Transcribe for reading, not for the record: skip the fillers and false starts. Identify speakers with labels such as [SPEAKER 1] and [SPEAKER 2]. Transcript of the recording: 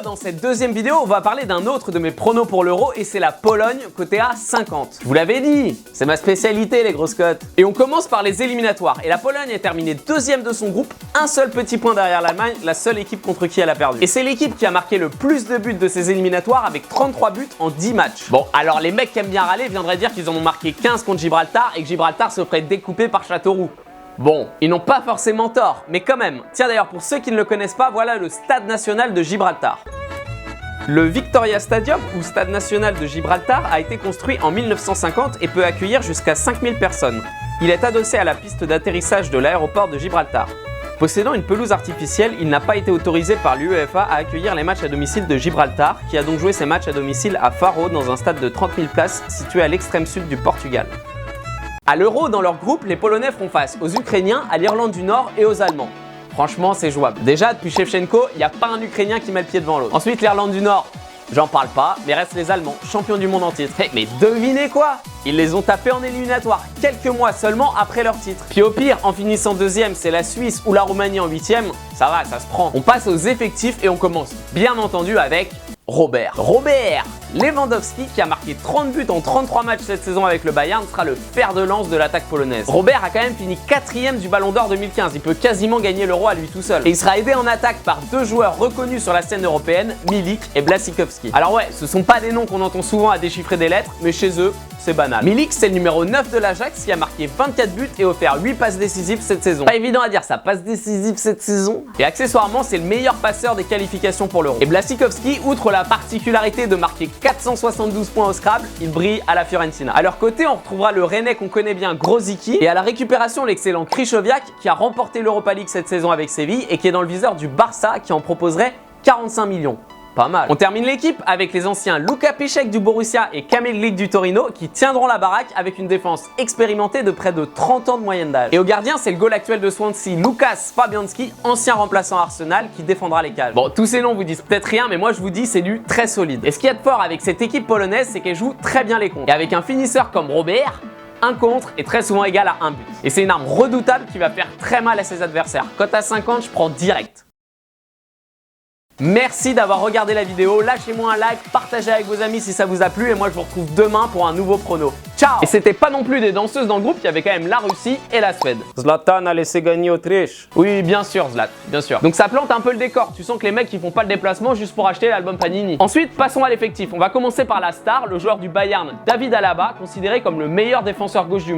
[SPEAKER 1] dans cette deuxième vidéo, on va parler d'un autre de mes pronos pour l'Euro et c'est la Pologne côté à 50. Je vous l'avais dit, c'est ma spécialité les grosses cotes. Et on commence par les éliminatoires et la Pologne est terminée deuxième de son groupe, un seul petit point derrière l'Allemagne, la seule équipe contre qui elle a perdu. Et c'est l'équipe qui a marqué le plus de buts de ces éliminatoires avec 33 buts en 10 matchs. Bon, alors les mecs qui aiment bien râler viendraient dire qu'ils en ont marqué 15 contre Gibraltar et que Gibraltar se ferait découper par Châteauroux. Bon, ils n'ont pas forcément tort, mais quand même. Tiens d'ailleurs, pour ceux qui ne le connaissent pas, voilà le Stade National de Gibraltar. Le Victoria Stadium, ou Stade National de Gibraltar, a été construit en 1950 et peut accueillir jusqu'à 5000 personnes. Il est adossé à la piste d'atterrissage de l'aéroport de Gibraltar. Possédant une pelouse artificielle, il n'a pas été autorisé par l'UEFA à accueillir les matchs à domicile de Gibraltar, qui a donc joué ses matchs à domicile à Faro dans un stade de 30 000 places situé à l'extrême sud du Portugal. À l'Euro, dans leur groupe, les Polonais feront face aux Ukrainiens, à l'Irlande du Nord et aux Allemands. Franchement, c'est jouable. Déjà, depuis Shevchenko, il n'y a pas un Ukrainien qui met le pied devant l'autre. Ensuite, l'Irlande du Nord, j'en parle pas, mais restent les Allemands, champions du monde en titre. Hey, mais devinez quoi? Ils les ont tapés en éliminatoire, quelques mois seulement après leur titre. Puis au pire, en finissant deuxième, c'est la Suisse ou la Roumanie en huitième. Ça va, ça se prend. On passe aux effectifs et on commence, bien entendu, avec Robert Lewandowski, qui a marqué 30 buts en 33 matchs cette saison avec le Bayern, sera le fer de lance de l'attaque polonaise. Robert a quand même fini 4ème du Ballon d'Or 2015, il peut quasiment gagner l'Euro à lui tout seul. Et il sera aidé en attaque par deux joueurs reconnus sur la scène européenne, Milik et Błaszczykowski. Alors ouais, ce sont pas des noms qu'on entend souvent à déchiffrer des lettres, mais chez eux, c'est banal. Milik, c'est le numéro 9 de l'Ajax qui a marqué 24 buts et offert 8 passes décisives cette saison. Pas évident à dire ça, passe décisive cette saison. Et accessoirement, c'est le meilleur passeur des qualifications pour l'Euro. Et Błaszczykowski, outre la particularité de marquer 472 points au Scrabble, il brille à la Fiorentina. À leur côté, on retrouvera le Rennais qu'on connaît bien, Grosicki, et à la récupération, l'excellent Krychowiak qui a remporté l'Europa League cette saison avec Séville et qui est dans le viseur du Barça qui en proposerait 45 millions. Pas mal. On termine l'équipe avec les anciens Luka Piszczek du Borussia et Kamil Glik du Torino qui tiendront la baraque avec une défense expérimentée de près de 30 ans de moyenne d'âge. Et au gardien, c'est le goal actuel de Swansea, Lukas Fabianski, ancien remplaçant Arsenal qui défendra les cages. Bon, tous ces noms vous disent peut-être rien, mais moi je vous dis c'est du très solide. Et ce qu'il y a de fort avec cette équipe polonaise, c'est qu'elle joue très bien les contres. Et avec un finisseur comme Robert, un contre est très souvent égal à un but. Et c'est une arme redoutable qui va faire très mal à ses adversaires. Cote à 50, je prends direct. Merci d'avoir regardé la vidéo, lâchez-moi un like, partagez avec vos amis si ça vous a plu et moi je vous retrouve demain pour un nouveau prono. Ciao! Et c'était pas non plus des danseuses dans le groupe, il y avait quand même la Russie et la Suède. Zlatan a laissé gagner Autriche. Oui, bien sûr Zlat, bien sûr. Donc ça plante un peu le décor, tu sens que les mecs ils font pas le déplacement juste pour acheter l'album Panini. Ensuite, passons à l'effectif. On va commencer par la star, le joueur du Bayern, David Alaba, considéré comme le meilleur défenseur gauche du monde.